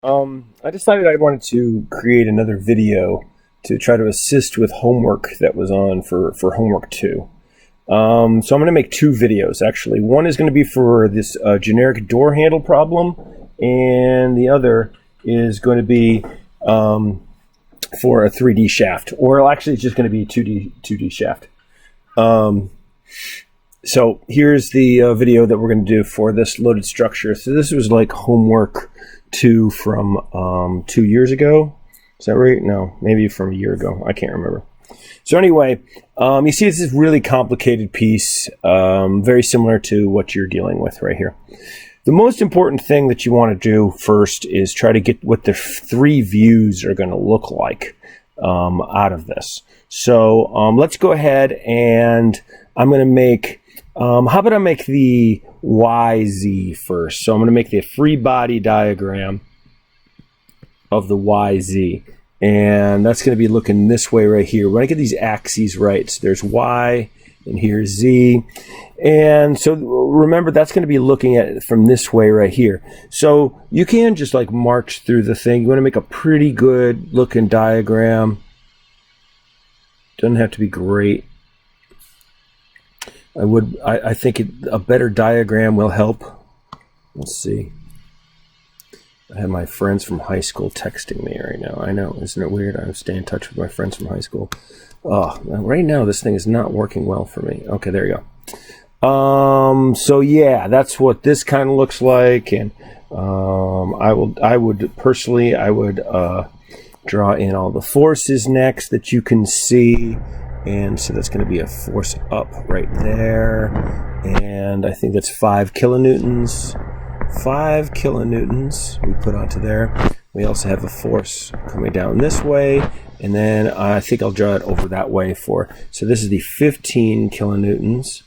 I decided I wanted to create another video to try to assist with homework that was on for homework 2. So I'm going to make 2 videos, actually. One is going to be for this generic door handle problem, and the other is going to be for a 3D shaft, or actually it's just going to be a 2D shaft. So here's the video that we're going to do for this loaded structure. So this was like homework 2 from 2 years ago. Is that right? No, maybe from a year ago. I can't remember. So anyway, you see it's this really complicated piece, very similar to what you're dealing with right here. The most important thing that you want to do first is try to get what the 3 views are going to look like out of this. So let's go ahead, and I'm going to make, how about I make the YZ first? So I'm going to make the free body diagram of the YZ. And that's going to be looking this way right here. When I get these axes right, so there's Y and here's Z. And so remember, that's going to be looking at it from this way right here. So you can just like march through the thing. You want to make a pretty good looking diagram. Doesn't have to be great. I think a better diagram will help. Let's see. I have my friends from high school texting me right now. I know, isn't it weird? I stay in touch with my friends from high school. Oh, right now this thing is not working well for me. Okay, there you go. So yeah, that's what this kind of looks like, and I would personally draw in all the forces next that you can see, and so that's going to be a force up right there, and I think that's 5 kilonewtons. 5 kilonewtons we put onto there. We also have a force coming down this way, and then I think I'll draw it over that way so this is the 15 kilonewtons,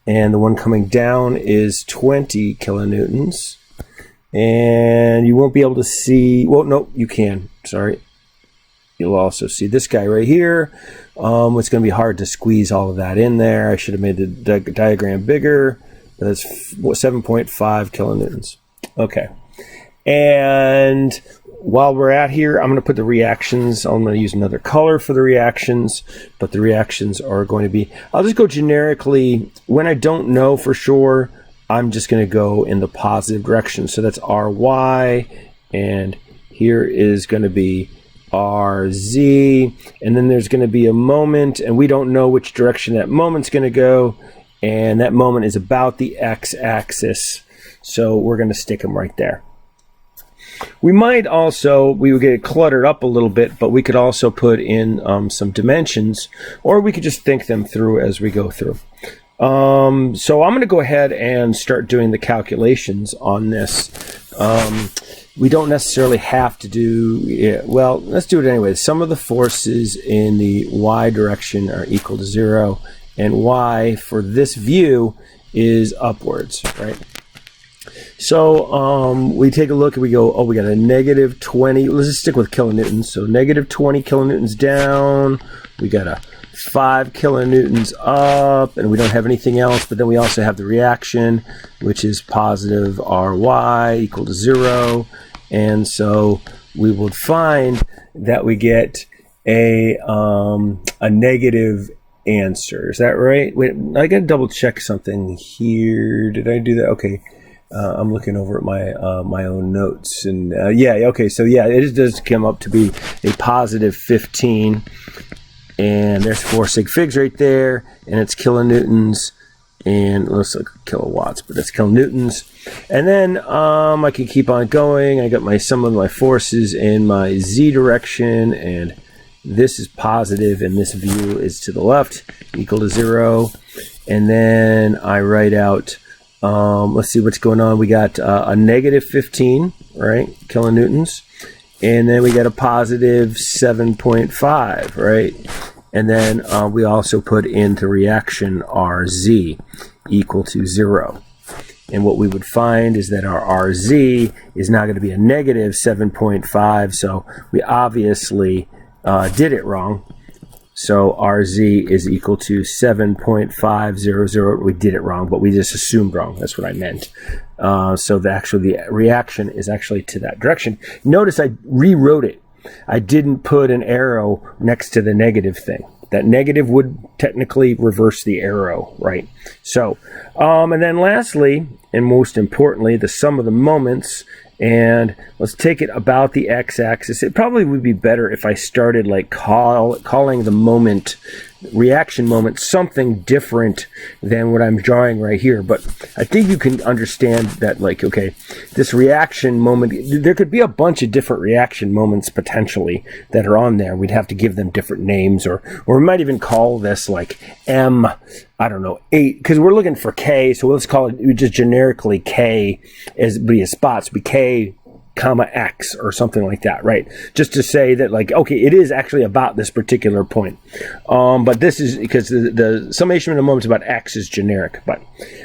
and the one coming down is 20 kilonewtons, and you won't be able to see, well, no, you can, sorry. You'll also see this guy right here. It's going to be hard to squeeze all of that in there. I should have made the diagram bigger. That's 7.5 kilonewtons. Okay. And while we're at here, I'm going to put the reactions. I'm going to use another color for the reactions, but the reactions are going to be, I'll just go generically. When I don't know for sure, I'm just going to go in the positive direction. So that's RY, and here is going to be RZ, and then there's going to be a moment, and we don't know which direction that moment's going to go. And that moment is about the x-axis, so we're going to stick them right there. We might also, we would get it cluttered up a little bit, but we could also put in some dimensions, or we could just think them through as we go through. So I'm going to go ahead and start doing the calculations on this. We don't necessarily have to do it. Well, let's do it anyway. Some of the forces in the y direction are equal to 0. And y for this view is upwards, right? So we take a look and we go, oh, we got a negative 20. Let's just stick with kilonewtons. So negative 20 kilonewtons down. We got a 5 kilonewtons up, and we don't have anything else. But then we also have the reaction, which is positive ry equal to 0. And so we would find that we get a negative answer. Is that right? Wait, I gotta double check something here. Did I do that? Okay. I'm looking over at my own notes, and yeah, okay, so yeah, it does come up to be a positive 15, and there's 4 sig figs right there, and it's kilonewtons, and it looks like kilowatts, but it's kilonewtons. And then I can keep on going. I got some of my forces in my z direction, and this is positive, and this view is to the left, equal to 0. And then I write out, let's see what's going on. We got a negative 15, right, kilonewtons. And then we got a positive 7.5, right? And then we also put into reaction RZ equal to 0. And what we would find is that our RZ is now going to be a negative 7.5, so we obviously did it wrong. So RZ is equal to 7.500. We did it wrong, but we just assumed wrong. That's what I meant. So the reaction is actually to that direction. Notice I rewrote it. I didn't put an arrow next to the negative thing. That negative would technically reverse the arrow, right? So, and then lastly, and most importantly, the sum of the moments. And let's take it about the x-axis. It probably would be better if I started like calling the moment, reaction moment, something different than what I'm drawing right here. But I think you can understand that, like, okay, this reaction moment, there could be a bunch of different reaction moments potentially that are on there. We'd have to give them different names, or we might even call this like M, I don't know, 8, because we're looking for K, so let's call it just generically K as be a spots, be K, comma X or something like that, right? Just to say that, like, okay, it is actually about this particular point. But this is because the summation of the moments about X is generic, but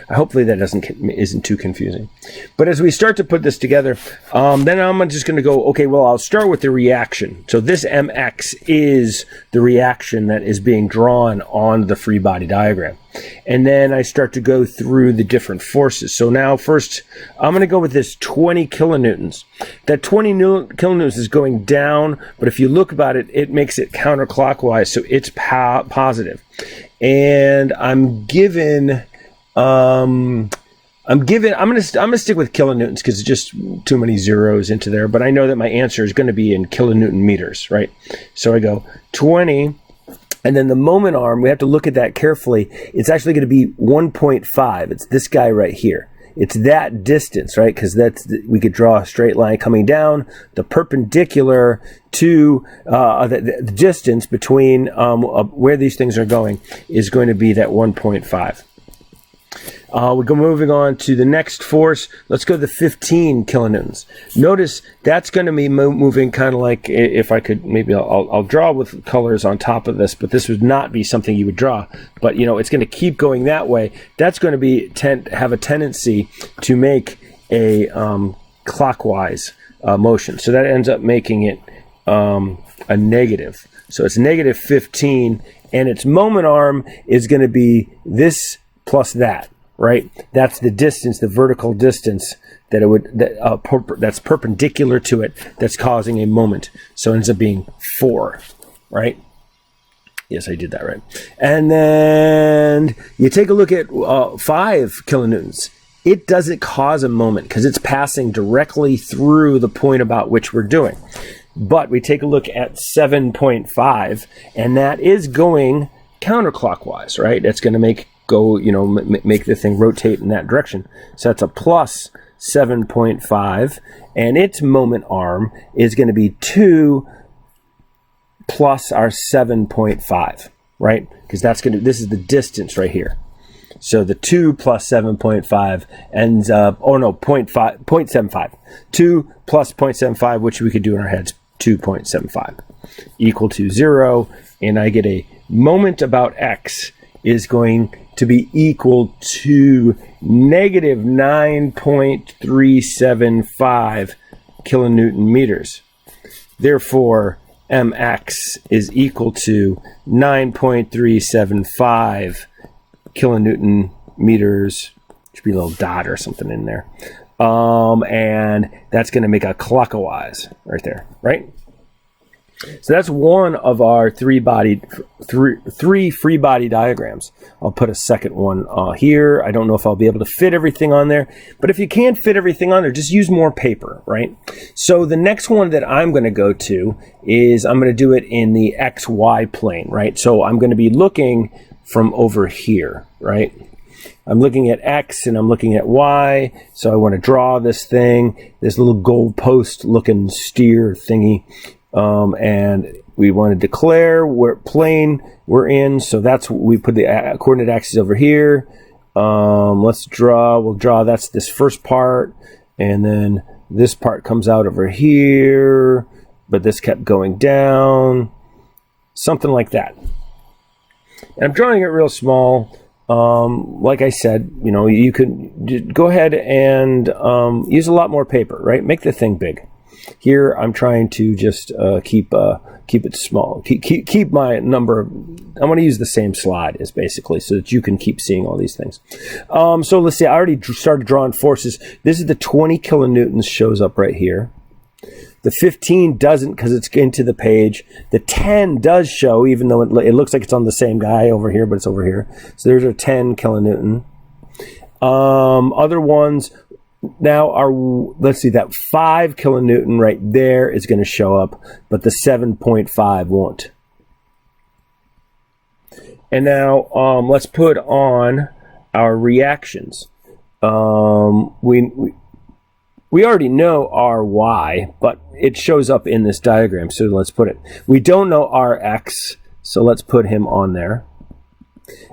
hopefully that isn't too confusing. But as we start to put this together, then I'm just going to go, okay, well, I'll start with the reaction. So this MX is the reaction that is being drawn on the free body diagram. And then I start to go through the different forces. So now first, I'm going to go with this 20 kilonewtons. That 20 kilonewtons is going down, but if you look about it, it makes it counterclockwise, so it's positive. And I'm gonna stick with kilonewtons because it's just too many zeros into there, but I know that my answer is going to be in kilonewton meters, right? So I go 20. And then the moment arm, we have to look at that carefully. It's actually going to be 1.5. It's this guy right here. It's that distance, right? Because we could draw a straight line coming down. The perpendicular to the distance between where these things are going is going to be that 1.5. We go moving on to the next force. Let's go to the 15 kilonewtons. Notice that's going to be moving kind of like, if I could, maybe I'll draw with colors on top of this, but this would not be something you would draw. But, you know, it's going to keep going that way. That's going to be have a tendency to make a clockwise motion. So that ends up making it a negative. So it's negative 15, and its moment arm is going to be this plus that. Right, that's the distance, the vertical distance that's perpendicular to it, that's causing a moment. So it ends up being 4, right? Yes, I did that right. And then you take a look at 5 kilonewtons. It doesn't cause a moment because it's passing directly through the point about which we're doing. But we take a look at 7.5, and that is going counterclockwise, right? That's going to make the thing rotate in that direction. So that's a plus 7.5, and its moment arm is going to be 2 plus our 7.5, right? Because this is the distance right here. So the 2 plus 7.5 ends up, 0.75. 2 plus 0.75, which we could do in our heads, 2.75, equal to 0, and I get a moment about X is going to be equal to negative 9.375 kilonewton meters. Therefore, mx is equal to 9.375 kilonewton meters. Should be a little dot or something in there. And that's going to make a clockwise right there, right? So that's one of our three free body diagrams. I'll put a second one here. I don't know if I'll be able to fit everything on there, but if you can't fit everything on there, just use more paper, right? So the next one that I'm going to go to is I'm going to do it in the XY plane, right? So I'm going to be looking from over here, right? I'm looking at X and I'm looking at Y. So I want to draw this thing, this little goalpost looking steer thingy. And we want to declare what plane we're in. So that's what we put the coordinate axis over here. We'll draw, that's this first part. And then this part comes out over here, but this kept going down, something like that. And I'm drawing it real small. Like I said, you can go ahead and use a lot more paper, right? Make the thing big. Here I'm trying to just keep it small. Keep my number. I want to use the same slide is basically so that you can keep seeing all these things. So let's see. I already started drawing forces. This is the 20 kilonewtons shows up right here. The 15 doesn't because it's into the page. The 10 does show, even though it looks like it's on the same guy over here, but it's over here. So there's a 10 kilonewton. Other ones now are, let's see, that 5 kilonewton right there is going to show up, but the 7.5 won't. And now let's put on our reactions. We already know Ry, but it shows up in this diagram, so let's put it. We don't know Rx, so let's put him on there.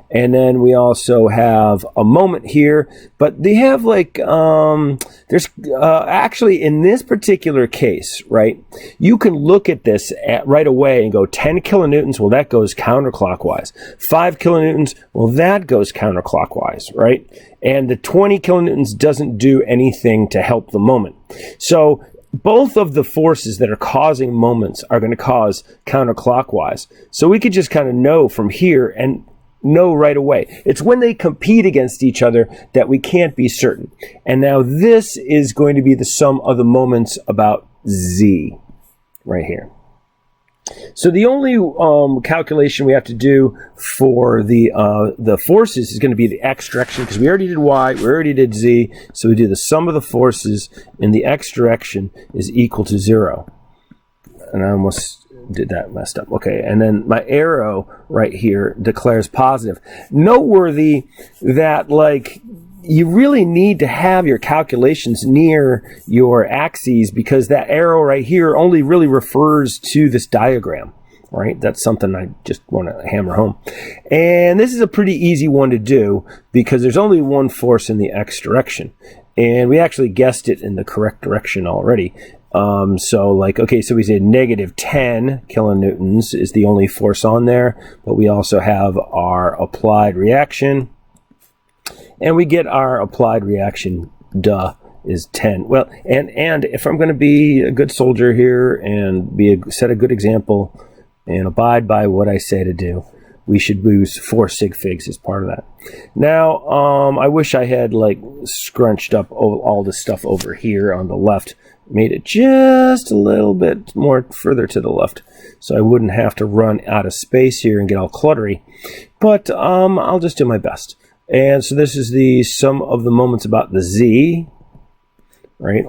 And then we also have a moment here, but they have like, there's actually in this particular case, right, you can look at this right away and go 10 kilonewtons, well, that goes counterclockwise. 5 kilonewtons, well, that goes counterclockwise, right? And the 20 kilonewtons doesn't do anything to help the moment. So both of the forces that are causing moments are going to cause counterclockwise. So we could just kind of know from here and know right away. It's when they compete against each other that we can't be certain. And now this is going to be the sum of the moments about Z right here. So the only calculation we have to do for the forces is going to be the x direction, because we already did y, we already did z, so we do the sum of the forces in the x direction is equal to 0. And I almost did that messed up. Okay, and then my arrow right here declares positive. Noteworthy that, like, you really need to have your calculations near your axes, because that arrow right here only really refers to this diagram, right? That's something I just want to hammer home. And this is a pretty easy one to do because there's only one force in the x direction. And we actually guessed it in the correct direction already. So like, okay, so we said negative 10 kilonewtons is the only force on there, but we also have our applied reaction. And we get our applied reaction, is 10. Well, and if I'm going to be a good soldier here and set a good example and abide by what I say to do, we should use 4 sig figs as part of that. Now, I wish I had like scrunched up all this stuff over here on the left, made it just a little bit more further to the left, so I wouldn't have to run out of space here and get all cluttery. But I'll just do my best. And so this is the sum of the moments about the Z, right?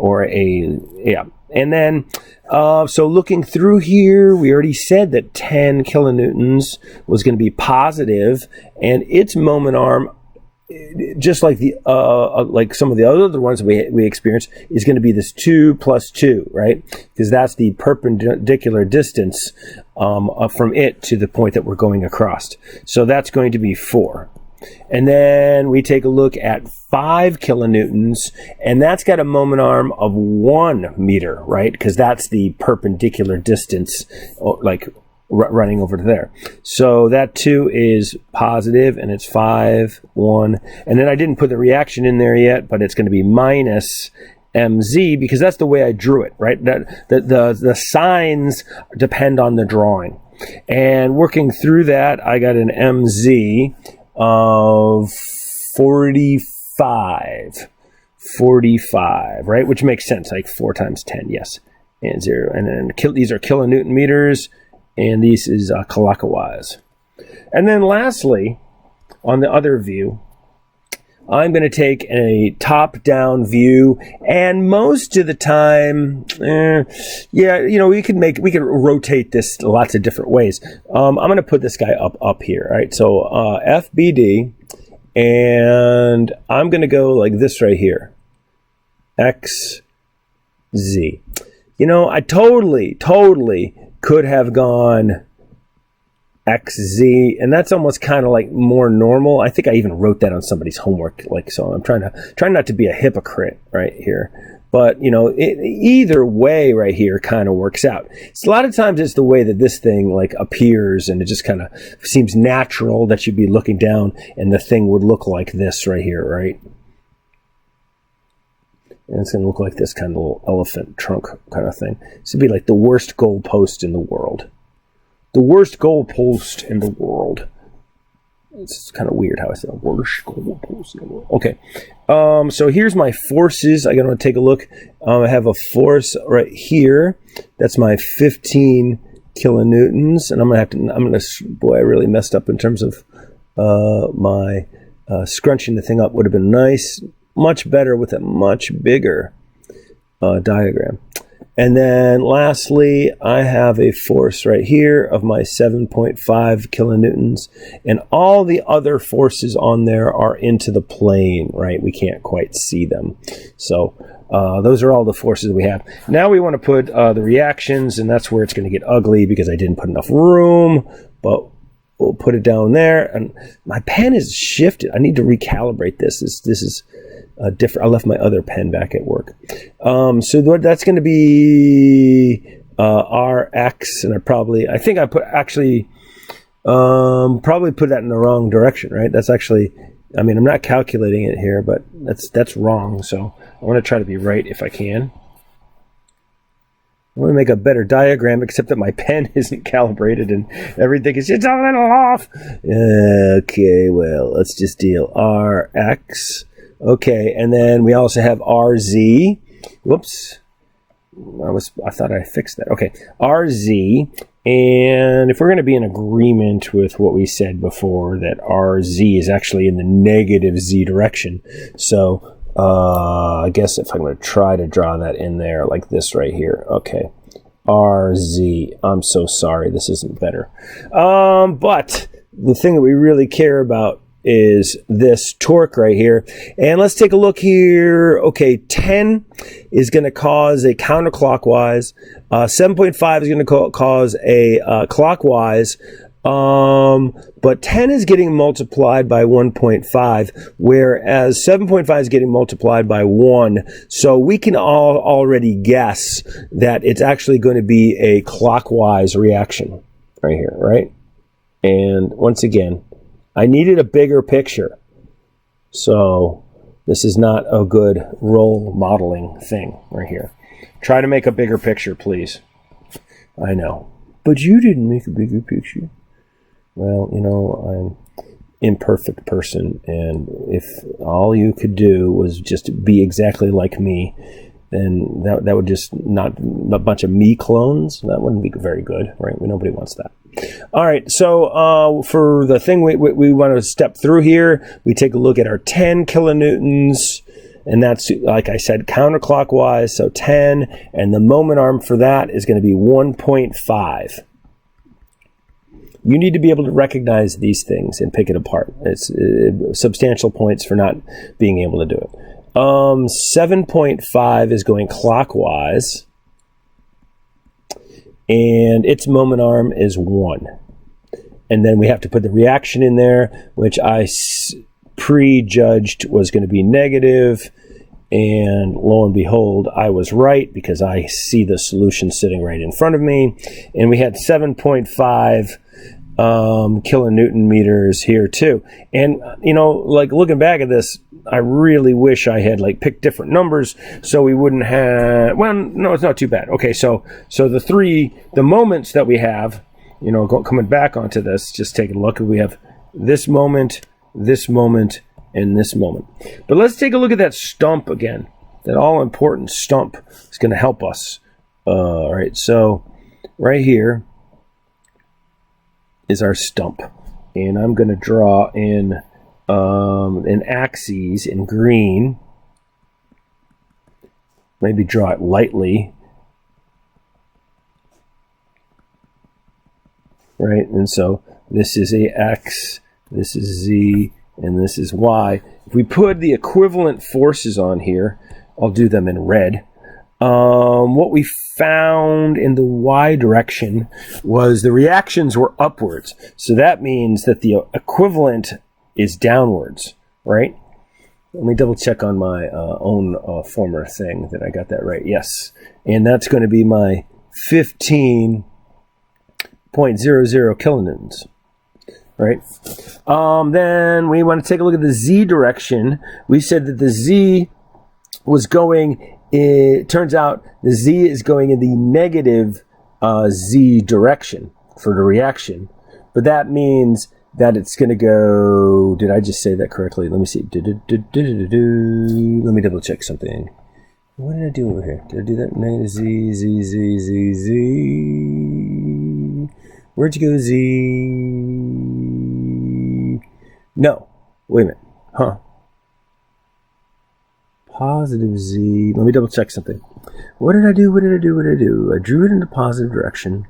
And then, so looking through here, we already said that 10 kilonewtons was going to be positive, and its moment arm, just like the like some of the other ones we experienced, is going to be this 2 plus 2, right? Because that's the perpendicular distance from it to the point that we're going across. So that's going to be 4. And then we take a look at 5 kilonewtons, and that's got a moment arm of 1 meter, right? Because that's the perpendicular distance, like running over to there. So that 2 is positive, and it's 5, 1. And then I didn't put the reaction in there yet, but it's going to be minus mz, because that's the way I drew it, right? The signs depend on the drawing. And working through that, I got an mz of 45, right? Which makes sense, like 4 times 10, yes, and 0. And then these are kilonewton meters, and this is clockwise. And then lastly, on the other view, I'm going to take a top-down view, and most of the time, we could rotate this lots of different ways. I'm going to put this guy up here, right? So FBD, and I'm going to go like this right here, XZ. I totally could have gone XZ, and that's almost kind of like more normal. I think I even wrote that on somebody's homework, like, so I'm trying not to be a hypocrite right here, but either way right here kind of works out. It's a lot of times it's the way that this thing like appears, and it just kind of seems natural that you'd be looking down and the thing would look like this right here, right? And it's going to look like this kind of little elephant trunk kind of thing. This would be like the worst goalpost in the world. The worst goalpost in the world. It's kind of weird how I say worst goalpost in the world. Okay. So here's my forces. I'm going to take a look. I have a force right here. That's my 15 kilonewtons. And boy, I really messed up in terms of my scrunching the thing up. Would have been nice. Much better with a much bigger diagram. And then lastly, I have a force right here of my 7.5 kilonewtons. And all the other forces on there are into the plane, right? We can't quite see them. So those are all the forces we have. Now we want to put the reactions, and that's where it's going to get ugly because I didn't put enough room. But we'll put it down there. And my pen is shifted. I need to recalibrate this. This is different. I left my other pen back at work. So that's going to be Rx, and I think I probably put that in the wrong direction, right? That's actually, I'm not calculating it here, but that's wrong. So I want to try to be right if I can. I want to make a better diagram, except that my pen isn't calibrated and everything is just a little off. Okay, well, let's just deal Rx. Okay, and then we also have RZ. Whoops. I thought I fixed that. Okay, RZ. And if we're going to be in agreement with what we said before, that RZ is actually in the negative Z direction. So I guess if I'm going to try to draw that in there like this right here. Okay, RZ. I'm so sorry. This isn't better. But the thing that we really care about is this torque right here. And let's take a look here. Okay, 10 is going to cause a counterclockwise. 7.5 is going to cause a clockwise. But 10 is getting multiplied by 1.5, whereas 7.5 is getting multiplied by 1. So we can already guess that it's actually going to be a clockwise reaction right here, right? And once again, I needed a bigger picture. So this is not a good role modeling thing right here. Try to make a bigger picture, please. I know. But you didn't make a bigger picture. Well, I'm an imperfect person, and if all you could do was just be exactly like me, then that would just not a bunch of me clones. That wouldn't be very good, right? Nobody wants that. All right, so for the thing we want to step through here, we take a look at our 10 kilonewtons, and that's, like I said, counterclockwise, so 10, and the moment arm for that is going to be 1.5. You need to be able to recognize these things and pick it apart. It's substantial points for not being able to do it. 7.5 is going clockwise, and its moment arm is 1. And then we have to put the reaction in there, which I prejudged was going to be negative, and lo and behold, I was right because I see the solution sitting right in front of me. And we had 7.5 kilonewton meters here too. And like looking back at this, I really wish I had picked different numbers so we wouldn't have, well, no, it's not too bad. Okay, so the moments that we have, coming back onto this, just take a look. We have this moment, and this moment. But let's take a look at that stump again. That all-important stump is going to help us. All right, so right here is our stump. And I'm going to draw in an axis in green. Maybe draw it lightly. Right, and so this is a X, this is Z, and this is Y. If we put the equivalent forces on here, I'll do them in red. What we found in the Y direction was the reactions were upwards. So that means that the equivalent is downwards, right? Let me double check on my own former thing that I got that right. Yes. And that's going to be my 15.00 kilonewtons. Right? Then we want to take a look at the Z direction. We said that the Z was going, it turns out the Z is going in the negative Z direction for the reaction. But that means that it's going to go, did I just say that correctly? Let me see. Let me double check something. What did I do over here? Did I do that? Negative Z, Z, Z, Z, Z. Where'd you go, Z? No. Wait a minute. Huh. Positive Z. Let me double check something. What did I do? What did I do? What did I do? I drew it in the positive direction.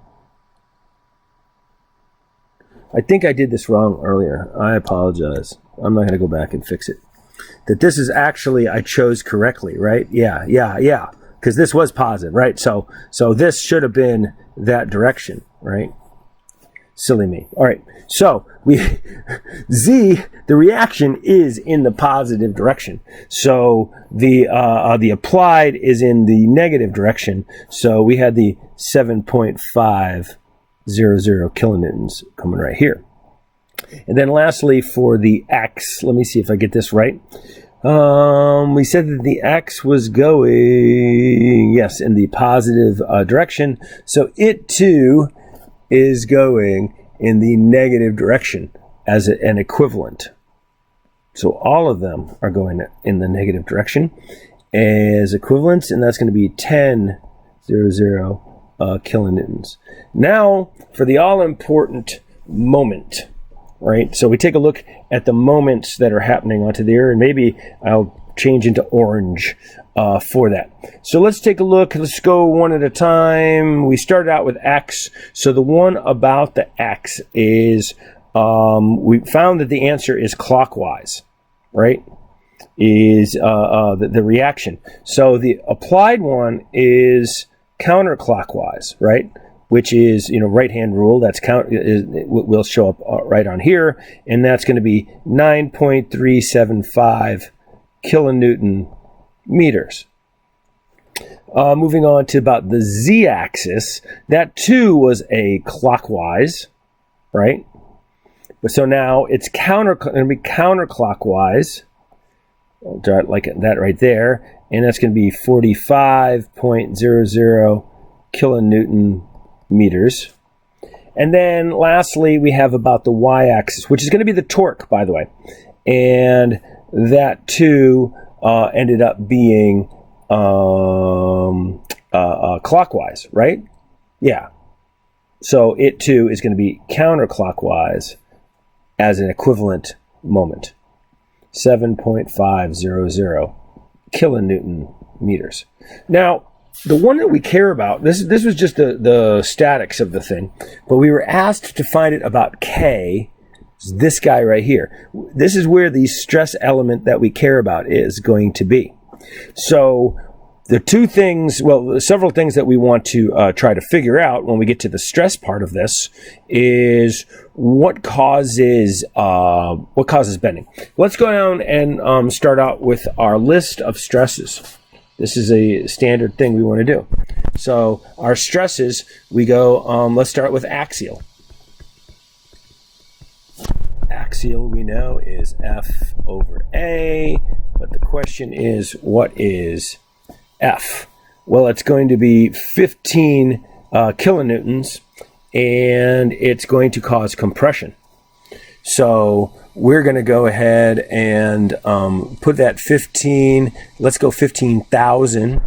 I think I did this wrong earlier. I apologize. I'm not going to go back and fix it. That this is actually, I chose correctly, right? Yeah. Because this was positive, right? So this should have been that direction, right? Silly me. All right. So Z, the reaction is in the positive direction. So the applied is in the negative direction. So we had the 7.500 kilonewtons coming right here. And then lastly, for the X, let me see if I get this right. We said that the X was going, yes, in the positive direction. So it too is going in the negative direction as an equivalent. So all of them are going in the negative direction as equivalents, and that's going to be 1000 kilonewtons. Now for the all-important moment, right? So we take a look at the moments that are happening onto there, and maybe I'll change into orange for that. So let's take a look. Let's go one at a time. We started out with X. So the one about the X is we found that the answer is clockwise, right? Is the reaction. So the applied one is counterclockwise, right? Which is, right-hand rule. That's will show up right on here, and that's going to be 9.375 kilonewton meters. Moving on to about the Z-axis, that too was a clockwise, right? So now it's going to be counterclockwise. I'll draw it like that right there, and that's going to be 45.00 kilonewton meters. And then lastly, we have about the y-axis, which is going to be the torque, by the way. And that too ended up being clockwise, right? Yeah. So it too is going to be counterclockwise as an equivalent moment. 7.500 kilonewton meters. Now, the one that we care about, this was just the statics of the thing, but we were asked to find it about K, this guy right here. This is where the stress element that we care about is going to be. So the two things, several things that we want to try to figure out when we get to the stress part of this is what causes bending. Let's go down and start out with our list of stresses. This is a standard thing we want to do. So our stresses, we go, let's start with axial. Axial, we know, is F over A, but the question is, what is F? Well, it's going to be 15 kilonewtons, and it's going to cause compression. So we're going to go ahead and put that 15, let's go 15,000.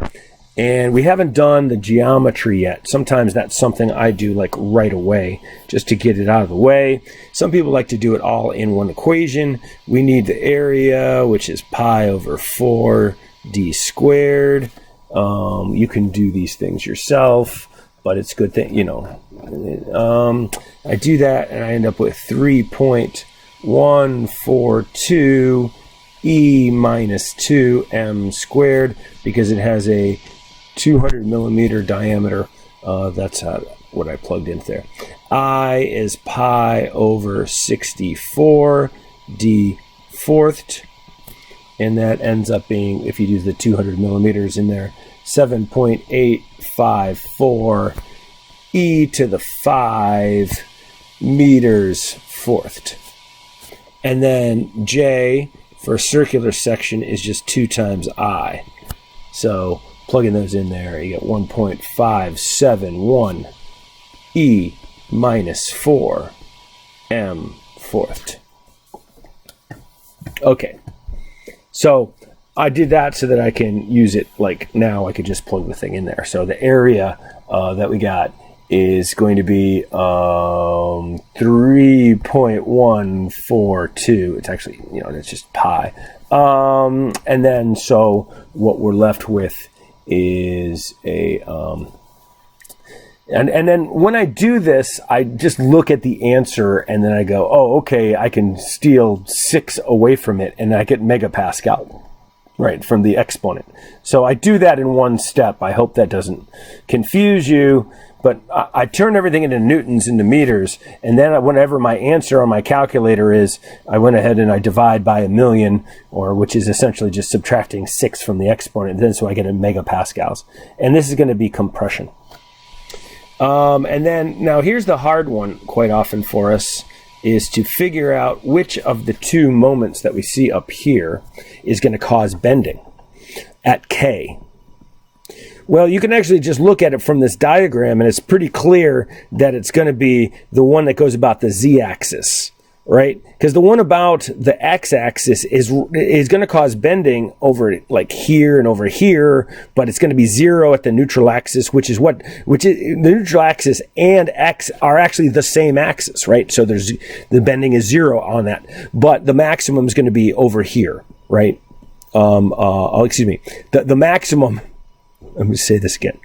And we haven't done the geometry yet. Sometimes that's something I do like right away just to get it out of the way. Some people like to do it all in one equation. We need the area, which is pi over 4d squared. You can do these things yourself, but it's a good thing, I do that and I end up with 3.142 e minus 2m squared because it has a 200 millimeter diameter. That's what I plugged in there. I is pi over 64 d fourthed, and that ends up being, if you do the 200 millimeters in there, 7.854 e to the 5 meters fourthed. And then J for circular section is just 2 times I. So plugging those in there, you get 1.571 E minus 4 M fourth. Okay, so I did that so that I can use it, like now I could just plug the thing in there. So the area that we got is going to be 3.142. It's actually, it's just pi. And then so what we're left with is a and then when I do this, I just look at the answer and then I go, oh, okay, I can steal 6 away from it and I get megapascal, right, from the exponent. So I do that in one step. I hope that doesn't confuse you, but I turn everything into newtons, into meters, and then whenever my answer on my calculator is, I went ahead and I divide by 1,000,000, which is essentially just subtracting 6 from the exponent, then so I get in megapascals. And this is going to be compression. And then, now here's the hard one quite often for us, is to figure out which of the two moments that we see up here is going to cause bending at K. Well, you can actually just look at it from this diagram, and it's pretty clear that it's going to be the one that goes about the z-axis, right? Because the one about the x-axis is going to cause bending over like here and over here, but it's going to be 0 at the neutral axis, which is the neutral axis and x are actually the same axis, right? So the bending is 0 on that, but the maximum is going to be over here, right? Excuse me. The maximum. Let me say this again.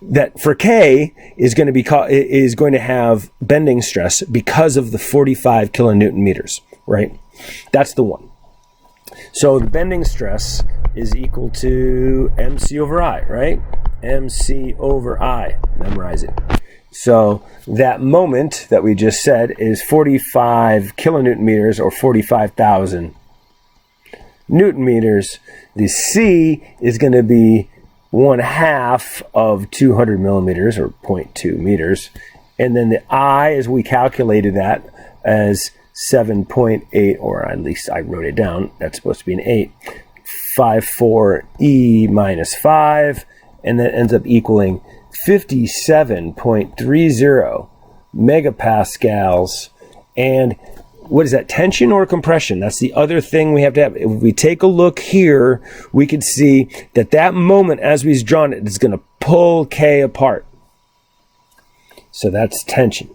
That for K is going to have bending stress because of the 45 kilonewton meters, right? That's the one. So the bending stress is equal to MC over I, right? MC over I. Memorize it. So that moment that we just said is 45 kilonewton meters, or 45,000 newton meters. The C is going to be 1/2 of 200 millimeters, or 0.2 meters. And then the I, as we calculated that, as 7.8, or at least I wrote it down, that's supposed to be an 8, 54 E minus 5, and that ends up equaling 57.30 megapascals. And what is that, tension or compression? That's the other thing we have to have. If we take a look here, we can see that moment, as we've drawn it, is going to pull K apart. So that's tension.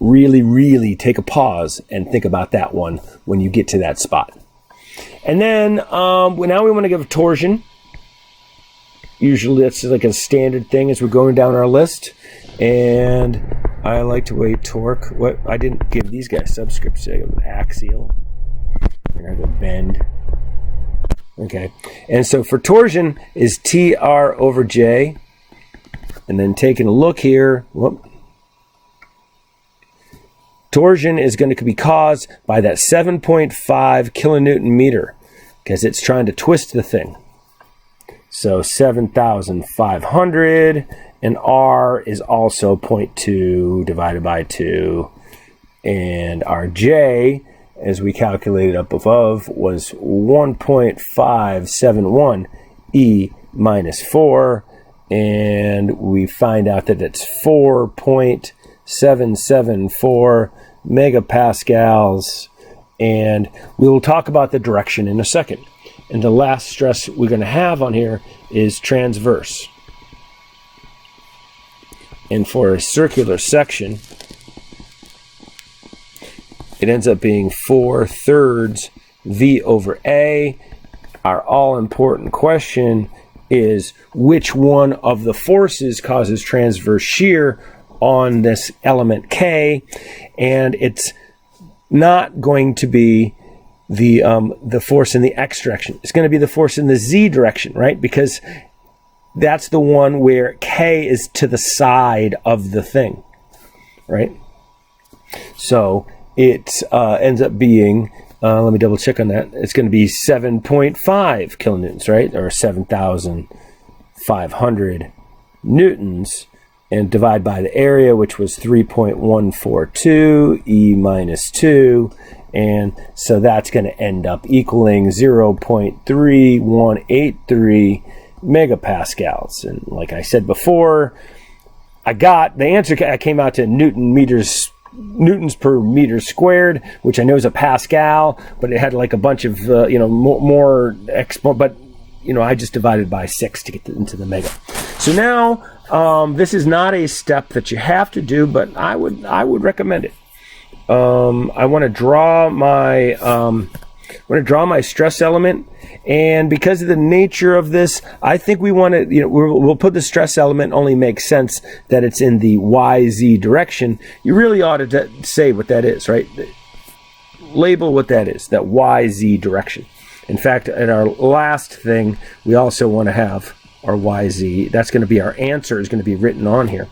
Really, really take a pause and think about that one when you get to that spot. And then now we want to give torsion. Usually that's like a standard thing as we're going down our list. And I like to weigh torque. I didn't give these guys subscripts. I give them axial. And I go bend. Okay. And so for torsion is TR over J. And then taking a look here. Torsion is going to be caused by that 7.5 kilonewton meter, because it's trying to twist the thing. So 7,500, and R is also 0.2 divided by 2. And our J, as we calculated up above, was 1.571 E minus 4. And we find out that it's 4.774 megapascals. And we will talk about the direction in a second. And the last stress we're going to have on here is transverse. And for a circular section, it ends up being 4/3 V over A. Our all-important question is which one of the forces causes transverse shear on this element K, and it's not going to be the force in the X direction. It's going to be the force in the Z direction, right? Because that's the one where K is to the side of the thing, right? So it ends up being, let me double check on that. It's going to be 7.5 kilonewtons, right? Or 7,500 newtons. and divide by the area, which was 3.142 E minus 2. And so that's going to end up equaling 0.3183 megapascals. And like I said before, I got the answer. I came out to newtons per meter squared, which I know is a Pascal, but it had like a bunch of more expo. But I just divided by 6 to get into the mega. So now this is not a step that you have to do, but I would recommend it. I want to draw my stress element, and because of the nature of this, I think we want to, we'll put the stress element. Only makes sense that it's in the YZ direction. You really ought to say what that is, right? Label what that is, that YZ direction. In fact, in our last thing, we also want to have our YZ. That's going to be our answer, is going to be written on here.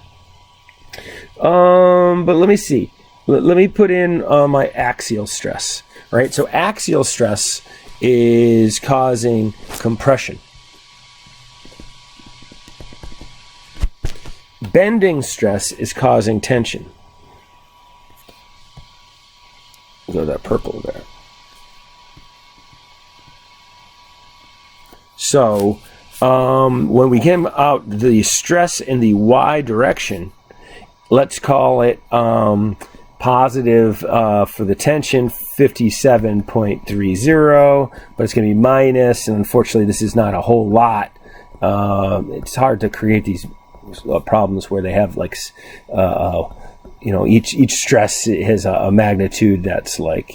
But let me see. Let me put in my axial stress, right? So axial stress is causing compression. Bending stress is causing tension. Go to that purple there. So when we came out the stress in the Y direction, let's call it positive for the tension, 57.30, but it's going to be minus, and unfortunately this is not a whole lot. It's hard to create these problems where they have like each stress has a magnitude that's like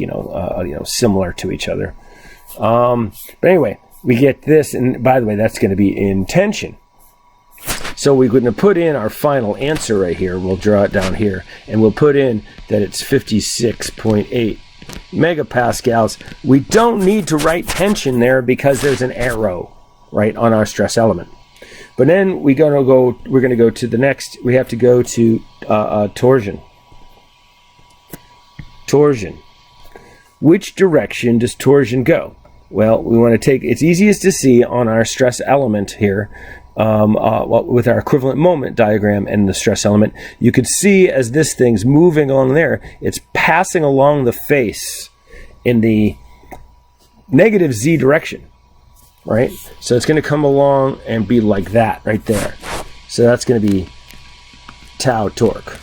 similar to each other. But anyway, we get this, and by the way, that's going to be in tension. So we're going to put in our final answer right here. We'll draw it down here, and we'll put in that it's 56.8 megapascals. We don't need to write tension there because there's an arrow right on our stress element. But then we're going to go to the next. We have to go to torsion. Torsion. Which direction does torsion go? Well, we want to take, it's easiest to see on our stress element here. With our equivalent moment diagram and the stress element, you could see as this thing's moving along there, it's passing along the face in the negative Z direction, right? So it's going to come along and be like that right there. So that's going to be tau torque.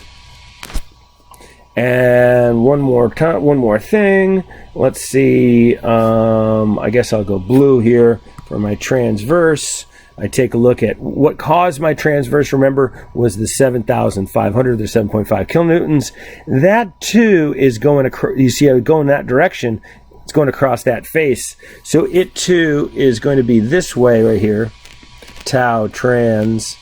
And one more thing. Let's see. I guess I'll go blue here for my transverse. I take a look at what caused my transverse, remember, was the 7,500, the 7.5 kilonewtons. That too is going to, you see how it's going that direction, it's going across that face. So it too is going to be this way right here, tau trans,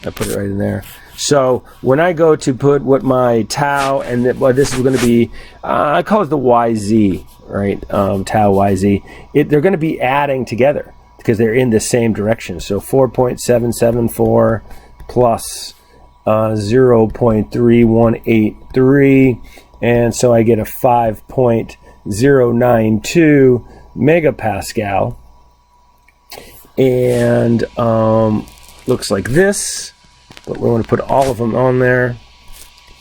I put it right in there. So when I go to put what my tau, and this is going to be, I call it the YZ, right, tau YZ, they're going to be adding together, because they're in the same direction. So 4.774 plus 0.3183, and so I get a 5.092 megapascal, and looks like this, but we want to put all of them on there,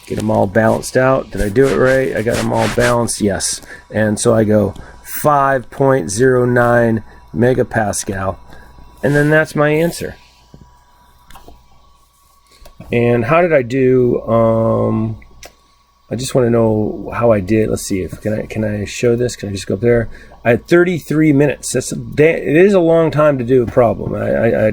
get them all balanced out. Did I do it right? I got them all balanced, yes. And so I go 5.09 megapascal, and then that's my answer. And how did I do? I just want to know how I did. Let's see if can I show this? Can I just go up there? I had 33 minutes. It is a long time to do a problem. I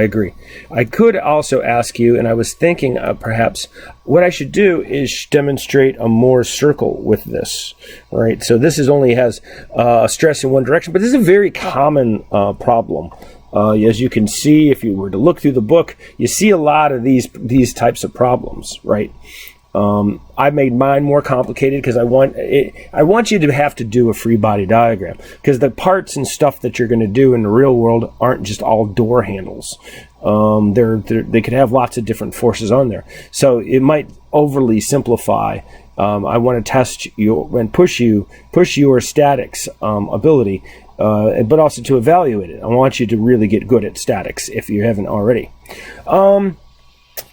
agree. I could also ask you, and I was thinking perhaps what I should do is demonstrate a Mohr circle with this. Right. So this only has stress in one direction, but this is a very common problem. As you can see, if you were to look through the book, you see a lot of these types of problems, right? I made mine more complicated because I want you to have to do a free body diagram, because the parts and stuff that you're going to do in the real world aren't just all door handles. They could have lots of different forces on there, so it might overly simplify. I want to test you and push your statics ability, but also to evaluate it. I want you to really get good at statics if you haven't already.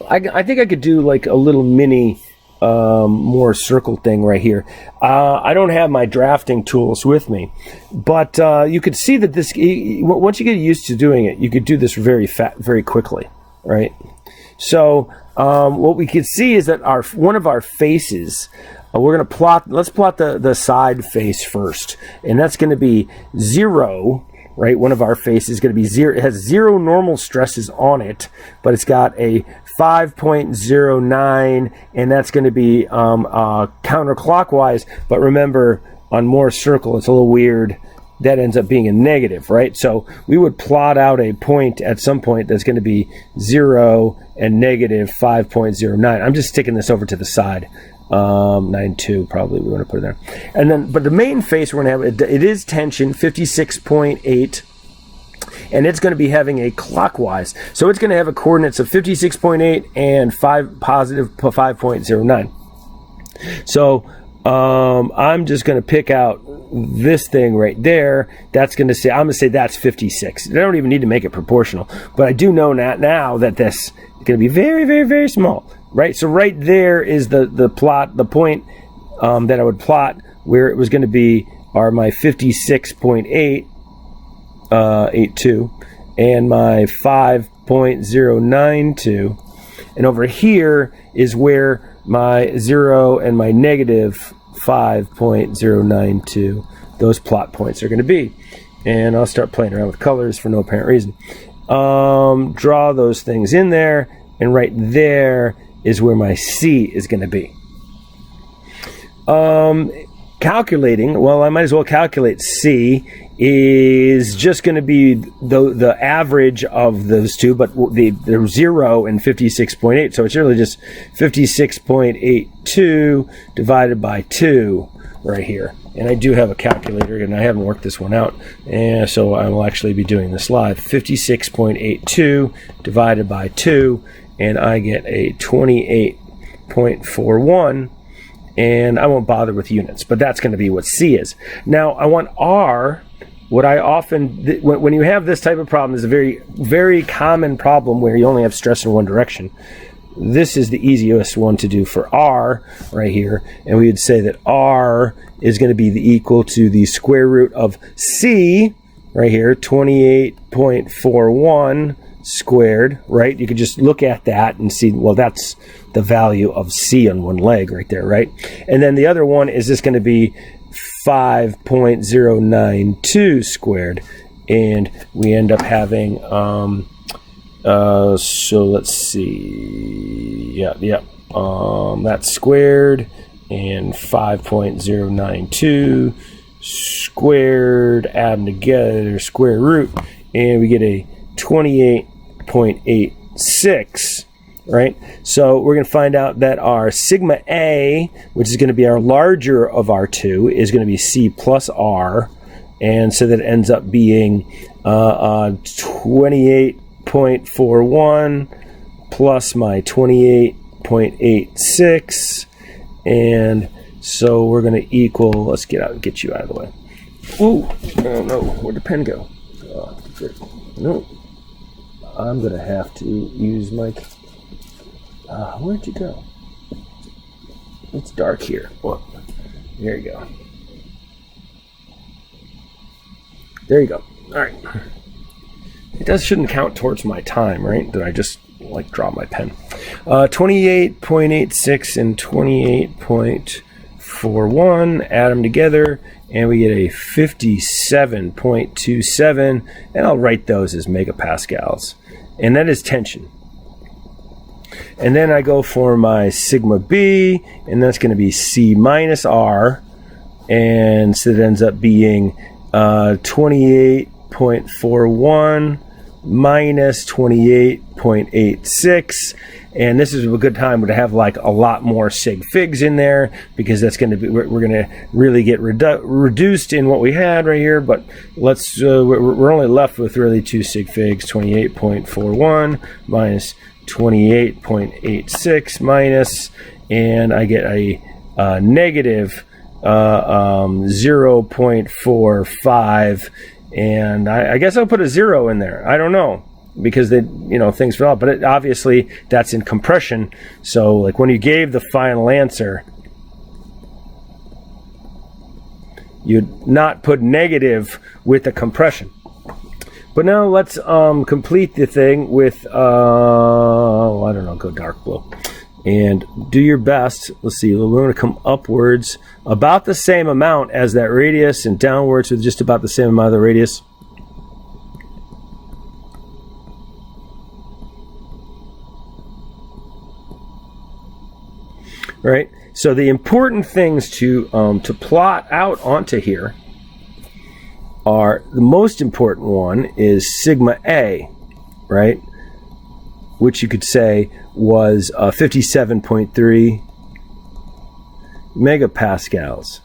I think I could do like a little mini more circle thing right here. I don't have my drafting tools with me, but you could see that this, once you get used to doing it, you could do this very quickly, right? So what we could see is that one of our faces, we're going to plot, let's plot the side face first, and that's going to be 0, right? One of our faces is going to be 0. It has 0 normal stresses on it, but it's got a 5.09, and that's going to be counterclockwise. But remember, on Moore's circle, it's a little weird. That ends up being a negative, right? So we would plot out a point at some point that's going to be 0 and negative 5.09. I'm just sticking this over to the side. 92 probably we want to put it there. And then, but the main face we're going to have, it is tension 56.8. And it's going to be having a clockwise. So it's going to have a coordinates of 56.8 and positive 5.09. So I'm just going to pick out this thing right there. That's going to say, I'm going to say that's 56. I don't even need to make it proportional. But I do know now that this is going to be very small, right? So right there is the point that I would plot where it was going to be my 56.8 82 and my 5.092, and over here is where my 0 and my negative 5.092, those plot points are going to be. And I'll start playing around with colors for no apparent reason. Draw those things in there, and right there is where my C is going to be. Calculating, well, I might as well calculate C is just going to be the average of those two, but the 0 and 56.8. So it's really just 56.82 divided by 2 right here. And I do have a calculator, and I haven't worked this one out, and so I will actually be doing this live. 56.82 divided by 2, and I get a 28.41. And I won't bother with units, but that's going to be what C is. Now, I want R. What I often, when you have this type of problem, is a very common problem where you only have stress in one direction. This is the easiest one to do for R right here. And we would say that R is going to be equal to the square root of C right here, 28.41 squared, right? You could just look at that and see, well, that's the value of C on one leg right there, right? And then the other one is just going to be 5.092 squared, and we end up having so let's see, that's squared, and 5.092 squared, add them together, square root, and we get a 28.86, right? So we're going to find out that our sigma A, which is going to be our larger of our two, is going to be C plus R, and so that ends up being 28.41 plus my 28.86, and so we're going to equal, let's get you out of the way. Ooh, oh no, where'd the pen go? Oh, no. I'm going to have to use my... where'd you go? It's dark here. Well, there you go. There you go. All right. It shouldn't count towards my time, right? Did I just, drop my pen? 28.86 and 28.41, add them together, and we get a 57.27, and I'll write those as megapascals. And that is tension. And then I go for my sigma B, and that's going to be C minus R, and so it ends up being 28.41 minus 28.86, and this is a good time to have a lot more sig figs in there, because that's going to be, we're going to really get reduced in what we had right here, but let's we're only left with really two sig figs, 28.41 minus 28.86 minus, and I get a negative 0.45, and I guess I'll put a 0 in there. I don't know. because they, things fell out. But obviously that's in compression. So like when you gave the final answer, you'd not put negative with the compression. But now let's complete the thing with, I don't know, go dark blue. And do your best. Let's see, we're going to come upwards about the same amount as that radius and downwards with just about the same amount of the radius. Right? So the important things to plot out onto here are, the most important one is sigma A, right? Which you could say was 57.3 megapascals.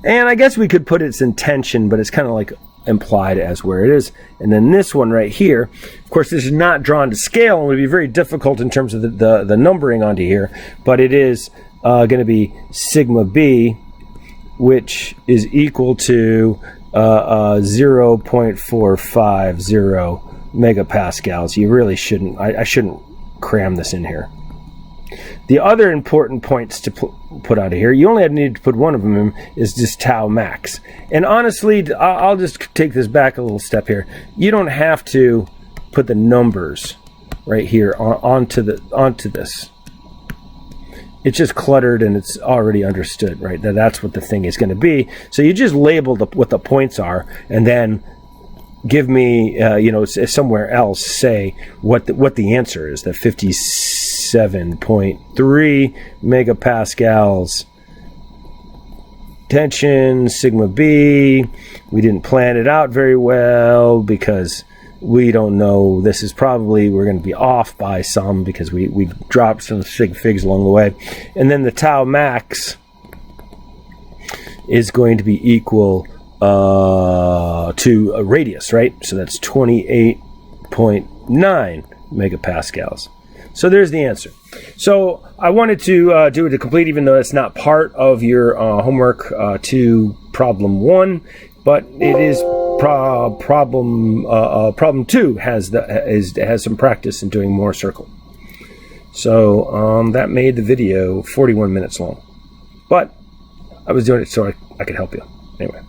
And I guess we could put its in tension, but it's kind of like implied as where it is. And then this one right here, of course, this is not drawn to scale and would be very difficult in terms of the numbering onto here, but it is going to be sigma B, which is equal to 0.450 megapascals. You really shouldn't, I shouldn't cram this in here. The other important points to put out of here, you only need to put one of them in, is just tau max. And honestly, I'll just take this back a little step here. You don't have to put the numbers right here onto this. It's just cluttered and it's already understood, right? That's what the thing is going to be. So you just label what the points are, and then give me, somewhere else, say what the answer is. That 57.3 megapascals tension, sigma B. We didn't plan it out very well because we don't know. This is probably, we're going to be off by some because we dropped some sig figs along the way. And then the tau max is going to be equal to a radius, right? So that's 28.9 megapascals. So there's the answer. So I wanted to do it to complete, even though it's not part of your homework to problem 1, but it is problem 2 has some practice in doing more circle. So that made the video 41 minutes long, but I was doing it so I could help you anyway.